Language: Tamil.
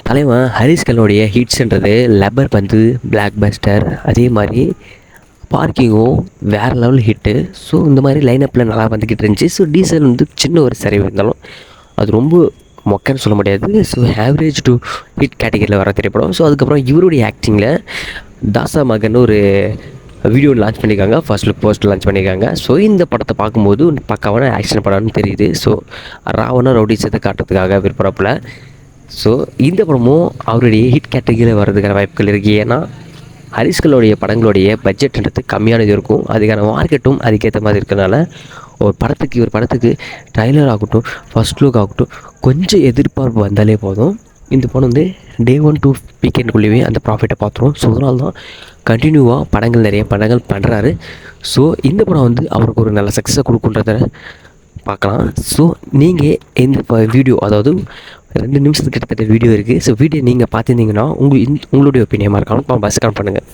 தலைவன் ஹரிஸ்கலோடைய ஹிட்ஸ்ன்றது லப்பர் பந்து, பிளாக் பஸ்டர், அதே மாதிரி பார்க்கிங்கும் வேறு லெவல் ஹிட்டு. ஸோ இந்த மாதிரி லைனப்பில் நல்லா வந்துக்கிட்டு இருந்துச்சு. ஸோ டீசல் வந்து சின்ன ஒரு சரிவு இருந்தாலும் அது ரொம்ப மொக்கன்னு சொல்ல முடியாது. ஸோ ஆவரேஜ் டு ஹிட் கேட்டகரியில் வர திரைப்படம். ஸோ அதுக்கப்புறம் இவருடைய ஆக்டிங்கில் தாசா மகன் ஒரு வீடியோ லான்ச் பண்ணியிருக்காங்க, ஃபர்ஸ்ட் லுக் போஸ்ட் லான்ச் பண்ணியிருக்காங்க. ஸோ இந்த படத்தை பார்க்கும்போது பக்காவான ஆக்ஷன் படம்னு தெரியுது. ஸோ ராவண ரவுடிசத்தை காட்டுறதுக்காக விருப்பப்பில். ஸோ இந்த படமும் அவருடைய ஹிட் கேட்டகரியில் வர்றதுக்கான வாய்ப்புகள் இருக்குது. ஏன்னா ஹரிஸ்களுடைய படங்களுடைய பட்ஜெட்ன்றது கம்மியானது இருக்கும், அதுக்கான மார்க்கெட்டும் அதுக்கேற்ற மாதிரி இருக்கிறனால ஒரு படத்துக்கு ட்ரைலர் ஆகட்டும், ஃபர்ஸ்ட் லுக் ஆகட்டும், கொஞ்சம் எதிர்பார்ப்பு வந்தாலே போதும், இந்த படம் வந்து டே 1 2 வீக்கெண்டுக்குள்ளேயே அந்த ப்ராஃபிட்டை பார்த்துரும். ஸோ அதனால தான் கண்டினியூவாக நிறைய படங்கள் பண்ணுறாரு. ஸோ இந்த படம் வந்து அவருக்கு ஒரு நல்ல சக்ஸஸை கொடுக்குன்றத பார்க்கலாம். ஸோ நீங்கள் இந்த வீடியோ, அதாவது 2 நிமிஷத்துக்கு கிட்டத்தட்ட வீடியோ இருக்குது. ஸோ வீடியோ நீங்கள் பார்த்துருந்தீங்கன்னா உங்களுடைய ஒப்பீனியமாக இருக்கலாம், பஸ் கமெண்ட் பண்ணுங்கள்.